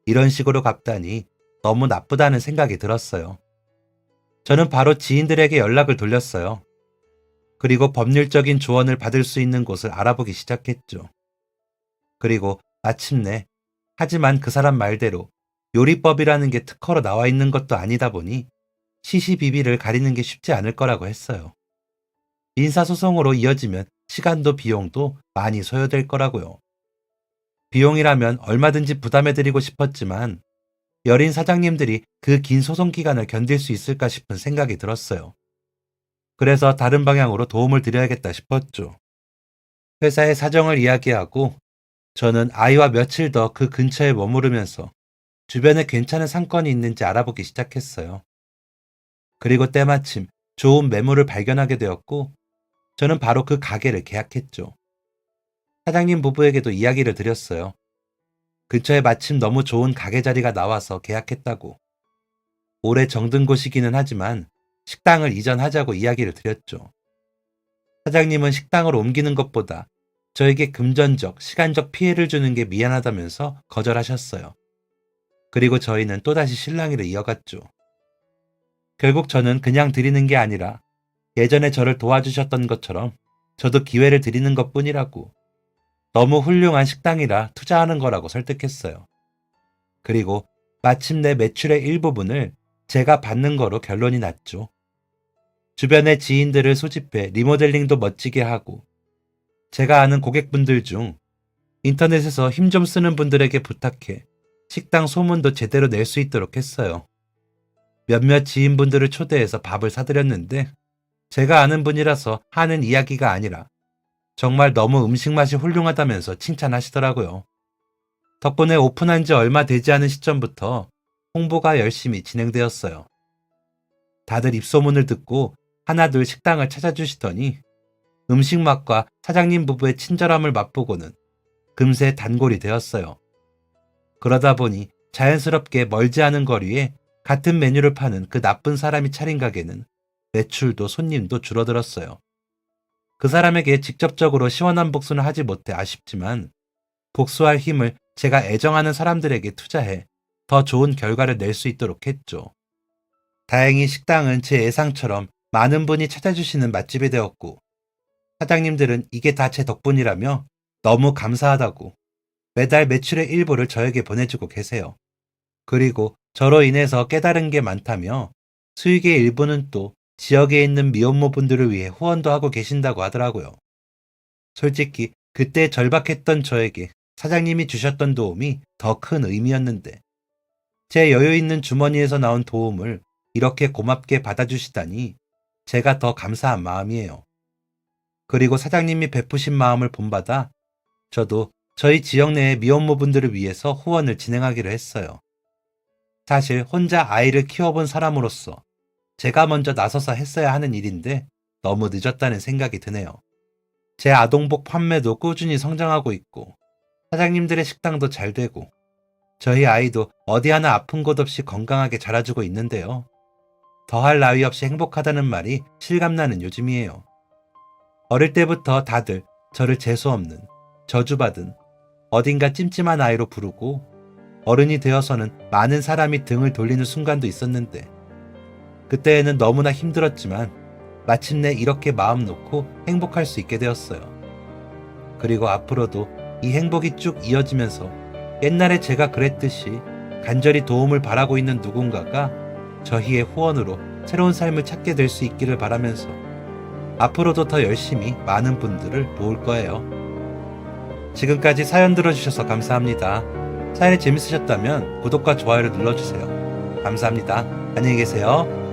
이런 식으로 갚다니 너무 나쁘다는 생각이 들었어요. 저는 바로 지인들에게 연락을 돌렸어요. 그리고 법률적인 조언을 받을 수 있는 곳을 알아보기 시작했죠. 그리고 마침내 하지만 그 사람 말대로 요리법이라는 게 특허로 나와 있는 것도 아니다 보니 시시비비를 가리는 게 쉽지 않을 거라고 했어요. 민사소송으로 이어지면 시간도 비용도 많이 소요될 거라고요. 비용이라면 얼마든지 부담해드리고 싶었지만 여린 사장님들이 그 긴 소송 기간을 견딜 수 있을까 싶은 생각이 들었어요. 그래서 다른 방향으로 도움을 드려야겠다 싶었죠. 회사의 사정을 이야기하고 저는 아이와 며칠 더 그 근처에 머무르면서 주변에 괜찮은 상권이 있는지 알아보기 시작했어요. 그리고 때마침 좋은 매물을 발견하게 되었고 저는 바로 그 가게를 계약했죠. 사장님 부부에게도 이야기를 드렸어요. 근처에 마침 너무 좋은 가게 자리가 나와서 계약했다고. 오래 정든 곳이기는 하지만 식당을 이전하자고 이야기를 드렸죠. 사장님은 식당으로 옮기는 것보다 저에게 금전적, 시간적 피해를 주는 게 미안하다면서 거절하셨어요. 그리고 저희는 또다시 실랑이를 이어갔죠. 결국 저는 그냥 드리는 게 아니라 예전에 저를 도와주셨던 것처럼 저도 기회를 드리는 것뿐이라고, 너무 훌륭한 식당이라 투자하는 거라고 설득했어요. 그리고 마침내 매출의 일부분을 제가 받는 거로 결론이 났죠. 주변의 지인들을 소집해 리모델링도 멋지게 하고 제가 아는 고객분들 중 인터넷에서 힘 좀 쓰는 분들에게 부탁해 식당 소문도 제대로 낼 수 있도록 했어요. 몇몇 지인분들을 초대해서 밥을 사드렸는데 제가 아는 분이라서 하는 이야기가 아니라 정말 너무 음식 맛이 훌륭하다면서 칭찬하시더라고요. 덕분에 오픈한 지 얼마 되지 않은 시점부터 홍보가 열심히 진행되었어요. 다들 입소문을 듣고 하나둘 식당을 찾아주시더니 음식 맛과 사장님 부부의 친절함을 맛보고는 금세 단골이 되었어요. 그러다 보니 자연스럽게 멀지 않은 거리에 같은 메뉴를 파는 그 나쁜 사람이 차린 가게는 매출도 손님도 줄어들었어요. 그 사람에게 직접적으로 시원한 복수는 하지 못해 아쉽지만 복수할 힘을 제가 애정하는 사람들에게 투자해 더 좋은 결과를 낼 수 있도록 했죠. 다행히 식당은 제 예상처럼 많은 분이 찾아주시는 맛집이 되었고 사장님들은 이게 다 제 덕분이라며 너무 감사하다고 매달 매출의 일부를 저에게 보내주고 계세요. 그리고 저로 인해서 깨달은 게 많다며 수익의 일부는 또 지역에 있는 미혼모분들을 위해 후원도 하고 계신다고 하더라고요. 솔직히 그때 절박했던 저에게 사장님이 주셨던 도움이 더 큰 의미였는데 제 여유 있는 주머니에서 나온 도움을 이렇게 고맙게 받아주시다니 제가 더 감사한 마음이에요. 그리고 사장님이 베푸신 마음을 본받아 저도 저희 지역 내의 미혼모분들을 위해서 후원을 진행하기로 했어요. 사실 혼자 아이를 키워본 사람으로서 제가 먼저 나서서 했어야 하는 일인데 너무 늦었다는 생각이 드네요. 제 아동복 판매도 꾸준히 성장하고 있고 사장님들의 식당도 잘 되고 저희 아이도 어디 하나 아픈 곳 없이 건강하게 자라주고 있는데요. 더할 나위 없이 행복하다는 말이 실감나는 요즘이에요. 어릴 때부터 다들 저를 재수없는, 저주받은, 어딘가 찜찜한 아이로 부르고 어른이 되어서는 많은 사람이 등을 돌리는 순간도 있었는데 그때에는 너무나 힘들었지만 마침내 이렇게 마음 놓고 행복할 수 있게 되었어요. 그리고 앞으로도 이 행복이 쭉 이어지면서 옛날에 제가 그랬듯이 간절히 도움을 바라고 있는 누군가가 저희의 후원으로 새로운 삶을 찾게 될 수 있기를 바라면서 앞으로도 더 열심히 많은 분들을 도울 거예요. 지금까지 사연 들어주셔서 감사합니다. 사연이 재밌으셨다면 구독과 좋아요를 눌러주세요. 감사합니다. 안녕히 계세요.